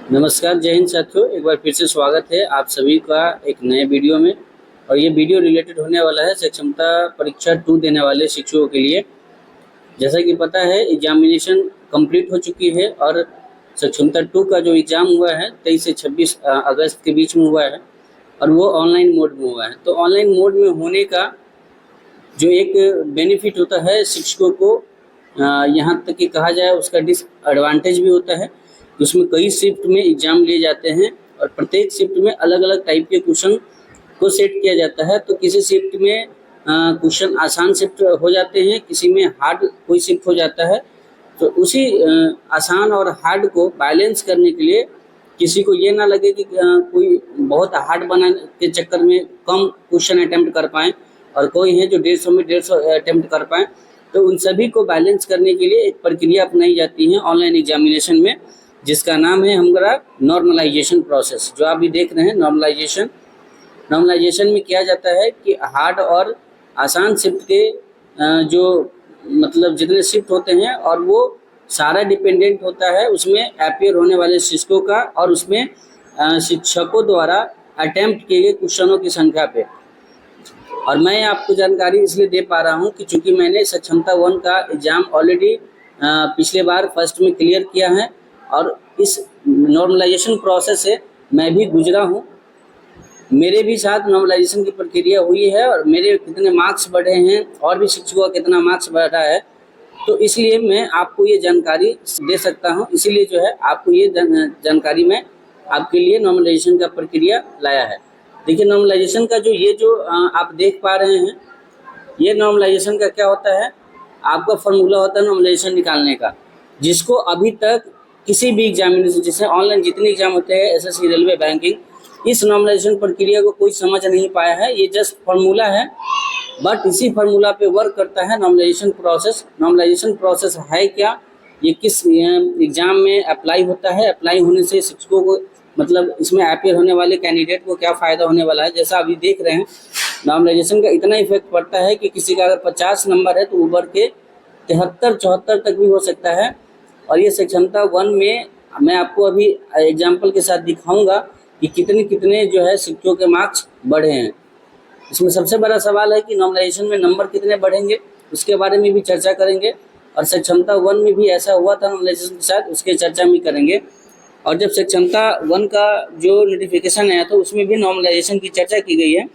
नमस्कार, जय हिंद साथियों। एक बार फिर से स्वागत है आप सभी का एक नए वीडियो में। और ये वीडियो रिलेटेड होने वाला है सक्षमता परीक्षा 2 देने वाले शिक्षकों के लिए। जैसा कि पता है एग्जामिनेशन कंप्लीट हो चुकी है और सक्षमता 2 का जो एग्ज़ाम हुआ है 23 से 26 अगस्त के बीच में हुआ है और वो ऑनलाइन मोड में हुआ है। तो ऑनलाइन मोड में होने का जो एक बेनिफिट होता है शिक्षकों को, यहाँ तक कि कहा जाए उसका डिसएडवांटेज भी होता है। उसमें कई शिफ्ट में एग्ज़ाम लिए जाते हैं और प्रत्येक शिफ्ट में अलग अलग टाइप के क्वेश्चन को सेट किया जाता है। तो किसी शिफ्ट में क्वेश्चन आसान शिफ्ट हो जाते हैं, किसी में हार्ड कोई शिफ्ट हो जाता है। तो उसी आसान और हार्ड को बैलेंस करने के लिए किसी को ये ना लगे कि कोई बहुत हार्ड बनाने के चक्कर में कम क्वेश्चन अटेम्प्ट कर पाएँ और कोई है जो 150 में 150 अटेम्प्ट कर पाएँ। तो उन सभी को बैलेंस करने के लिए एक प्रक्रिया अपनाई जाती है ऑनलाइन एग्जामिनेशन में, जिसका नाम है हमारा नॉर्मलाइजेशन प्रोसेस। जो आप भी देख रहे हैं नॉर्मलाइजेशन में किया जाता है कि हार्ड और आसान शिफ्ट के जो मतलब जितने शिफ्ट होते हैं और वो सारा डिपेंडेंट होता है उसमें अपेयर होने वाले शिक्षकों का और उसमें शिक्षकों द्वारा अटेम्प्ट किए गए क्वेश्चनों की संख्या पे। और मैं आपको जानकारी इसलिए दे पा रहा हूँ कि चूँकि मैंने सक्षमता 1 का एग्ज़ाम ऑलरेडी पिछले बार फर्स्ट में क्लियर किया है और इस नॉर्मलाइजेशन प्रोसेस से मैं भी गुजरा हूँ। मेरे भी साथ नॉर्मलाइजेशन की प्रक्रिया हुई है और मेरे कितने मार्क्स बढ़े हैं और भी शिक्षकों का कितना मार्क्स बढ़ा है, तो इसलिए मैं आपको ये जानकारी दे सकता हूँ। इसीलिए जो है आपको ये जानकारी मैं आपके लिए नॉर्मलाइजेशन का प्रक्रिया लाया है। देखिए नॉर्मलाइजेशन का जो आप देख पा रहे हैं, ये नॉर्मलाइजेशन का क्या होता है, आपका फॉर्मूला होता है नॉर्मलाइजेशन निकालने का, जिसको अभी तक किसी भी एग्जामिनेशन जैसे ऑनलाइन जितने एग्जाम होते हैं एसएससी, रेलवे, बैंकिंग, इस नॉर्मलाइजेशन प्रक्रिया को कोई समझ नहीं पाया है। ये जस्ट फार्मूला है, बट इसी फार्मूला पे वर्क करता है नॉर्मलाइजेशन प्रोसेस। नॉर्मलाइजेशन प्रोसेस है क्या, ये किस एग्जाम में अप्लाई होता है, अप्लाई होने से शिक्षकों को मतलब इसमें अपेयर होने वाले कैंडिडेट को क्या फ़ायदा होने वाला है। जैसा अभी देख रहे हैं नॉर्मलाइजेशन का इतना इफेक्ट पड़ता है कि किसी का अगर 50 नंबर है तो ऊपर के 73-74 तक भी हो सकता है। और ये सक्षमता 1 में मैं आपको अभी एग्जाम्पल के साथ दिखाऊंगा कि कितने कितने जो है शिक्षकों के मार्क्स बढ़े हैं। इसमें सबसे बड़ा सवाल है कि नॉर्मलाइजेशन में नंबर कितने बढ़ेंगे, उसके बारे में भी चर्चा करेंगे। और सक्षमता 1 में भी ऐसा हुआ था नॉर्मलाइजेशन के साथ, उसके चर्चा भी करेंगे। और जब सक्षमता 1 का जो नोटिफिकेशन आया था उसमें भी नॉर्मलाइजेशन की चर्चा की गई है,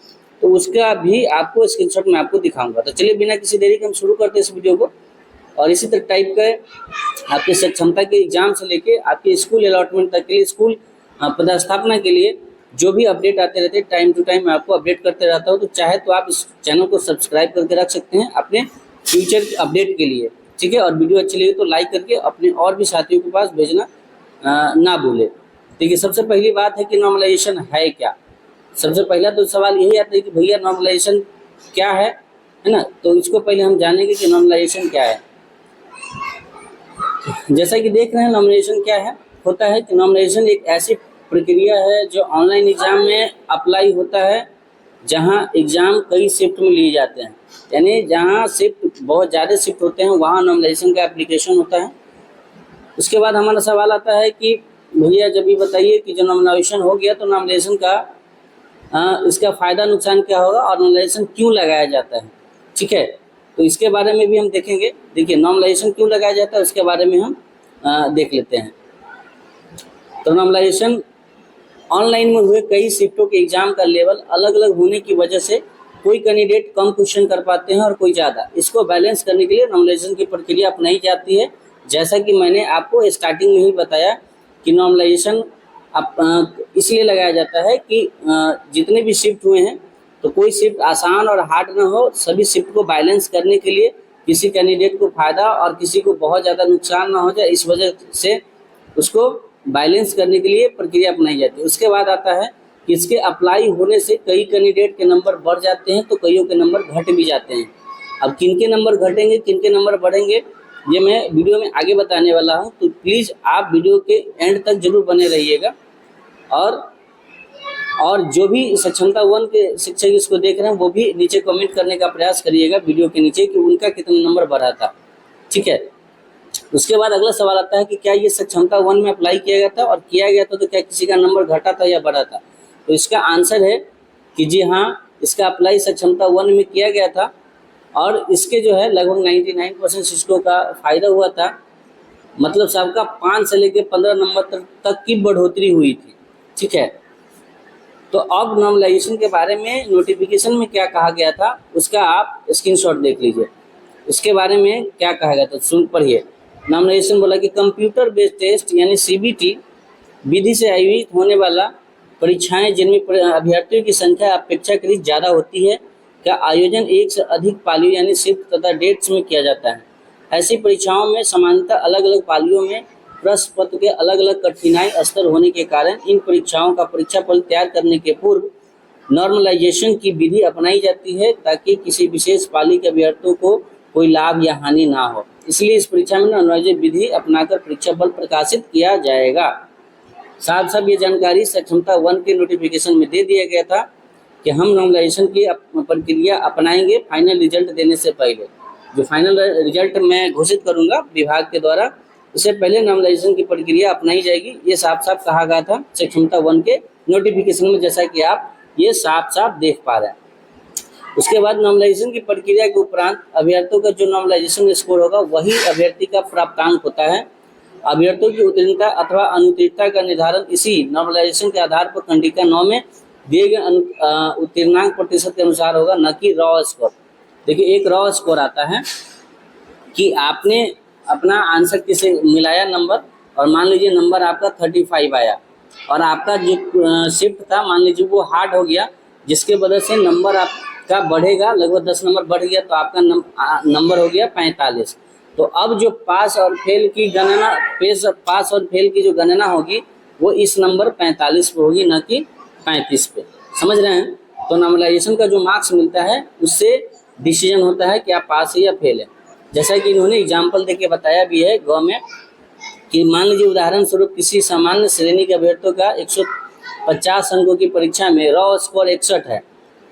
तो उसका भी आपको स्क्रीनशॉट में आपको दिखाऊंगा। तो चलिए बिना किसी देरी के हम शुरू करते हैं इस वीडियो को। और इसी तरह टाइप का आपके सक्षमता के एग्जाम से लेके आपके स्कूल अलॉटमेंट तक के लिए, स्कूल पदस्थापना के लिए जो भी अपडेट आते रहते हैं टाइम टू टाइम मैं आपको अपडेट करते रहता हूँ। तो चाहे तो आप इस चैनल को सब्सक्राइब करके रख सकते हैं अपने फ्यूचर अपडेट के लिए, ठीक है। और वीडियो अच्छी लगी तो लाइक करके अपने और भी साथियों के पास भेजना ना भूले। देखिए सबसे पहली बात है कि नॉर्मलाइजेशन है क्या। सबसे पहला तो सवाल यही आता है कि भैया नॉर्मलाइजेशन क्या है ना। तो इसको पहले हम जानेंगे कि नॉर्मलाइजेशन क्या है। जैसा कि देख रहे हैं नॉर्मलाइजेशन क्या है, होता है कि नॉर्मलाइजेशन एक ऐसी प्रक्रिया है जो ऑनलाइन एग्जाम में अप्लाई होता है जहां एग्जाम कई शिफ्ट में लिए जाते हैं, यानी जहां शिफ्ट बहुत ज़्यादा शिफ्ट होते हैं वहां नॉर्मलाइजेशन का एप्लीकेशन होता है। उसके बाद हमारा सवाल आता है कि भैया जब ये बताइए कि जो नॉर्मलाइजेशन हो गया तो नॉर्मलाइजेशन का इसका फ़ायदा नुकसान क्या होगा और नॉर्मलाइजेशन क्यों लगाया जाता है, ठीक है। तो इसके बारे में भी हम देखेंगे। देखिए नॉर्मलाइजेशन क्यों लगाया जाता है उसके बारे में हम देख लेते हैं। तो नॉर्मलाइजेशन ऑनलाइन में हुए कई शिफ्टों के एग्जाम का लेवल अलग अलग होने की वजह से कोई कैंडिडेट कम क्वेश्चन कर पाते हैं और कोई ज़्यादा। इसको बैलेंस करने के लिए नॉर्मलाइजेशन की प्रक्रिया अपनाई जाती है। जैसा कि मैंने आपको स्टार्टिंग में ही बताया कि नॉर्मलाइजेशन इसलिए लगाया जाता है कि जितने भी शिफ्ट हुए हैं तो कोई शिफ्ट आसान और हार्ड ना हो, सभी शिफ्ट को बैलेंस करने के लिए किसी कैंडिडेट को फ़ायदा और किसी को बहुत ज़्यादा नुकसान ना हो जाए, इस वजह से उसको बैलेंस करने के लिए प्रक्रिया अपनाई जाती है। उसके बाद आता है कि इसके अप्लाई होने से कई कैंडिडेट के नंबर बढ़ जाते हैं तो कईयों के नंबर घट भी जाते हैं। अब किन के नंबर घटेंगे किन के नंबर बढ़ेंगे ये मैं वीडियो में आगे बताने वाला हूं, तो प्लीज़ आप वीडियो के एंड तक जरूर बने रहिएगा। और जो भी सक्षमता 1 के शिक्षक इसको देख रहे हैं वो भी नीचे कमेंट करने का प्रयास करिएगा वीडियो के नीचे कि उनका कितना नंबर बढ़ा था, ठीक है। उसके बाद अगला सवाल आता है कि क्या ये सक्षमता 1 में अप्लाई किया गया था, और किया गया था तो क्या किसी का नंबर घटा था या बढ़ा था। तो इसका आंसर है कि जी हाँ, इसका अप्लाई सक्षमता 1 में किया गया था और इसके जो है लगभग 99% शिक्षकों का फायदा हुआ था। मतलब सबका 5 से लेकर 15 नंबर तक की बढ़ोतरी हुई थी। ठीक है, तो अब नॉर्मलाइजेशन के बारे में नोटिफिकेशन में क्या कहा गया था उसका आप स्क्रीनशॉट देख लीजिए। इसके बारे में क्या कहा गया था सुन पढ़िए। नॉर्मलाइजेशन बोला कि कंप्यूटर बेस्ड टेस्ट यानी सीबीटी विधि से आयोजित होने वाला परीक्षाएं जिनमें अभ्यर्थियों की संख्या अपेक्षाकृत ज़्यादा होती है का आयोजन एक से अधिक पालियों यानी शिफ्ट तथा डेट्स में किया जाता है। ऐसी परीक्षाओं में सामान्यतः अलग अलग पालियों में प्रश्न पत्र के अलग अलग कठिनाई स्तर होने के कारण इन परीक्षाओं का परीक्षा फल तैयार करने के पूर्व नॉर्मलाइजेशन की विधि अपनाई जाती है ताकि किसी विशेष पाली के अभ्यर्थियों को कोई लाभ या हानि ना हो। इसलिए इस परीक्षा में नॉर्मलाइजेशन विधि अपनाकर परीक्षा फल प्रकाशित किया जाएगा। साथ साथ ये जानकारी सक्षमता 1 के नोटिफिकेशन में दे दिया गया था कि हम नॉर्मलाइजेशन की प्रक्रिया अपनाएंगे फाइनल रिजल्ट देने से पहले। जो फाइनल रिजल्ट मैं घोषित करूंगा विभाग के द्वारा, उससे पहले नॉर्मलाइजेशन की प्रक्रिया अपनाई जाएगी। ये साफ साफ कहा गया था सक्षमता 1 के नोटिफिकेशन में, जैसा कि आप ये साफ साफ देख पा रहे हैं। उसके बाद नॉर्मलाइजेशन की प्रक्रिया के उपरांत अभ्यर्थियों का जो नॉर्मलाइजेशन स्कोर होगा वही अभ्यर्थी का प्राप्तांक होता है। अभ्यर्थियों की उत्तीर्णता अथवा अनुत्तीर्णता का निर्धारण इसी नॉर्मलाइजेशन के आधार पर खंडिका 9 में दिए गए उत्तीर्णांक प्रतिशत के अनुसार होगा, न कि रॉ स्कोर। देखिए, एक रॉ स्कोर आता है कि आपने अपना आंसर किसे मिलाया नंबर, और मान लीजिए नंबर आपका 35 आया और आपका जो शिफ्ट था मान लीजिए वो हार्ड हो गया, जिसके वजह से नंबर आपका बढ़ेगा, लगभग 10 नंबर बढ़ गया, तो आपका नंबर हो गया 45। तो अब जो पास और फेल की गणना, पास और फेल की जो गणना होगी वो इस नंबर 45 पे होगी, न कि 35 पे। समझ रहे हैं? तो नॉर्मलाइजेशन का जो मार्क्स मिलता है उससे डिसीजन होता है कि आप पास है या फेल है। जैसा कि इन्होंने एग्जाम्पल देके बताया भी है गौ में कि मान लीजिए उदाहरण स्वरूप किसी सामान्य श्रेणी के अभ्यर्थियों का 150 अंकों की परीक्षा में रॉ स्कोर 61 है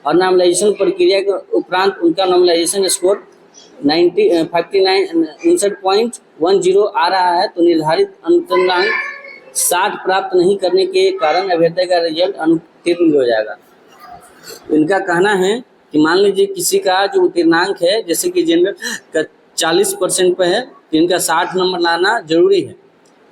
और नॉर्मलाइजेशन प्रक्रिया के उपरांत उनका नॉर्मलाइजेशन स्कोर 59.10 आ रहा है, तो निर्धारित अनुत्तीर्णांक 60 प्राप्त नहीं करने के कारण अभ्यर्थी का रिजल्ट अनुत्तीर्ण हो जाएगा। इनका कहना है कि मान लीजिए किसी का जो उत्तीर्णांक है, जैसे कि जनरल का 40% पे है, तो इनका 60 नंबर लाना जरूरी है।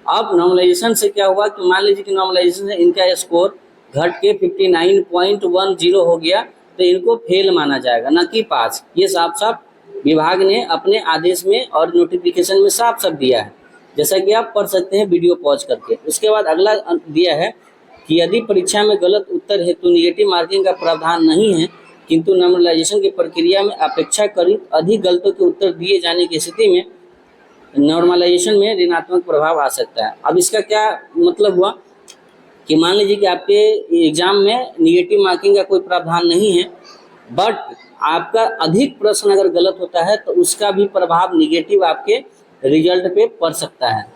अब नॉर्मलाइजेशन से क्या हुआ कि मान लीजिए कि नॉर्मलाइजेशन से इनका स्कोर घट के 59.10 हो गया, तो इनको फेल माना जाएगा, न कि पास। ये साफ साफ विभाग ने अपने आदेश में और नोटिफिकेशन में साफ साफ दिया है, जैसा कि आप पढ़ सकते हैं वीडियो पॉज करके। उसके बाद अगला दिया है कि यदि परीक्षा में गलत उत्तर हेतु निगेटिव मार्किंग का प्रावधान नहीं है, किंतु नॉर्मलाइजेशन की प्रक्रिया में अपेक्षाकृत अधिक गलतों के उत्तर दिए जाने की स्थिति में नॉर्मलाइजेशन में ऋणात्मक प्रभाव आ सकता है। अब इसका क्या मतलब हुआ कि मान लीजिए कि आपके एग्जाम में निगेटिव मार्किंग का कोई प्रावधान नहीं है, बट आपका अधिक प्रश्न अगर गलत होता है तो उसका भी प्रभाव निगेटिव आपके रिजल्ट पे पड़ सकता है।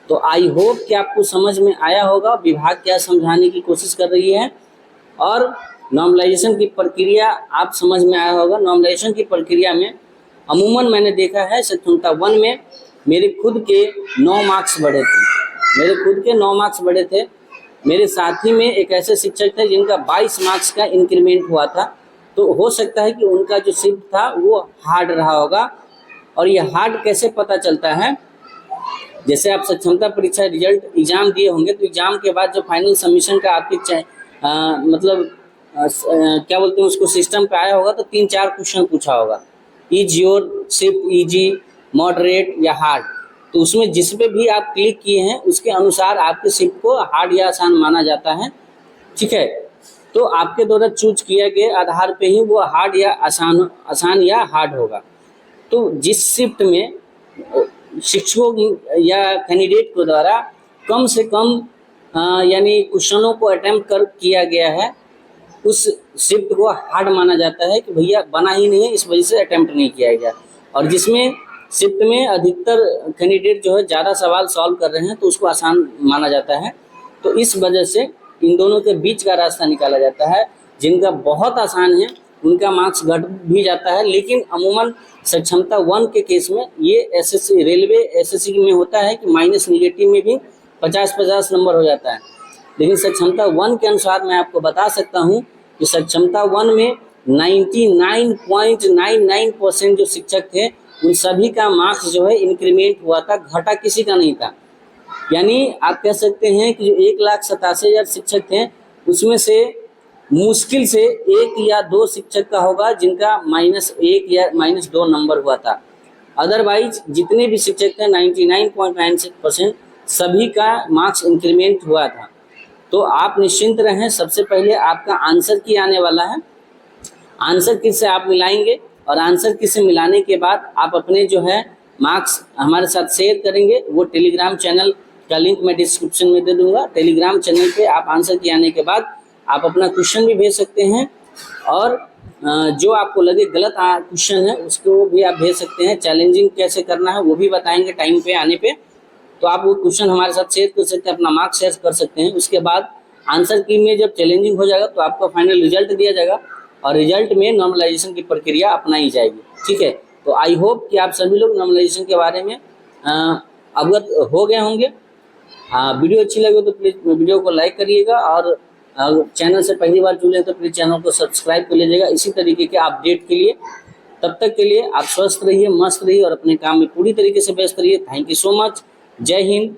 तो आई होप कि आपको समझ में आया होगा विभाग क्या समझाने की कोशिश कर रही है, और नॉर्मलाइजेशन की प्रक्रिया आप समझ में आया होगा। नॉर्मलाइजेशन की प्रक्रिया में अमूमन मैंने देखा है सक्षमता 1 में मेरे खुद के 9 मार्क्स बढ़े थे। मेरे साथी में एक ऐसे शिक्षक थे जिनका 22 मार्क्स का इंक्रीमेंट हुआ था, तो हो सकता है कि उनका जो शिफ्ट था वो हार्ड रहा होगा। और ये हार्ड कैसे पता चलता है, जैसे आप सक्षमता परीक्षा रिजल्ट एग्जाम दिए होंगे, तो एग्जाम के बाद जो फाइनल सबमिशन का आपके क्या बोलते हैं उसको सिस्टम पे आया होगा, तो 3-4 क्वेश्चन पूछा होगा, is your shift easy, moderate या हार्ड। तो उसमें जिस पे भी आप क्लिक किए हैं उसके अनुसार आपके शिफ्ट को हार्ड या आसान माना जाता है। ठीक है, तो आपके द्वारा चूज किए गए आधार पे ही वो हार्ड या आसान या हार्ड होगा। तो जिस शिफ्ट में शिक्षकों या कैंडिडेट के द्वारा कम से कम यानी क्वेश्चनों को अटेम्प्ट किया गया है, उस शिफ्ट को हार्ड माना जाता है कि भैया बना ही नहीं है, इस वजह से अटेम्प्ट नहीं किया गया। और जिसमें शिफ्ट में अधिकतर कैंडिडेट जो है ज़्यादा सवाल सॉल्व कर रहे हैं, तो उसको आसान माना जाता है। तो इस वजह से इन दोनों के बीच का रास्ता निकाला जाता है। जिनका बहुत आसान है उनका मार्क्स घट भी जाता है। लेकिन अमूमन सक्षमता 1 के केस में ये एसएससी, रेलवे एसएससी में होता है कि माइनस निगेटिव में भी 50-50 नंबर हो जाता है। लेकिन सक्षमता 1 के अनुसार मैं आपको बता सकता हूँ कि सक्षमता 1 में 99.99% जो शिक्षक थे उन सभी का मार्क्स जो है इंक्रीमेंट हुआ था, घटा किसी का नहीं था। यानी आप कह सकते हैं कि जो 1,87,000 शिक्षक थे उसमें से मुश्किल से 1 या 2 शिक्षक का होगा जिनका -1 या -2 नंबर हुआ था। अदरवाइज जितने भी शिक्षक थे 99.96% सभी का मार्क्स इंक्रीमेंट हुआ था। तो आप निश्चिंत रहें। सबसे पहले आपका आंसर की आने वाला है, आंसर की से आप मिलाएंगे और आंसर की से मिलाने के बाद आप अपने जो है मार्क्स हमारे साथ शेयर करेंगे। वो टेलीग्राम चैनल का लिंक मैं डिस्क्रिप्शन में दे दूंगा। टेलीग्राम चैनल पे आप आंसर की आने के बाद आप अपना क्वेश्चन भी भेज सकते हैं और जो आपको लगे गलत क्वेश्चन है उसको भी आप भेज सकते हैं। चैलेंजिंग कैसे करना है वो भी बताएंगे टाइम पे आने पे। तो आप वो क्वेश्चन हमारे साथ शेयर कर सकते हैं, अपना मार्क्स शेयर कर सकते हैं। उसके बाद आंसर की में जब चैलेंजिंग हो जाएगा तो आपका फाइनल रिजल्ट दिया जाएगा और रिजल्ट में नॉर्मलाइजेशन की प्रक्रिया अपनाई जाएगी। ठीक है, तो आई होप कि आप सभी लोग नॉर्मलाइजेशन के बारे में अवगत हो गए होंगे। वीडियो अच्छी लगे तो प्लीज़ वीडियो को लाइक करिएगा और चैनल से पहली बार जुड़े तो प्लीज़ चैनल को सब्सक्राइब कर लीजिएगा इसी तरीके के अपडेट के लिए। तब तक के लिए आप स्वस्थ रहिए, मस्त रहिए और अपने काम में पूरी तरीके से व्यस्त रहिए। Thank you so much. जय हिंद,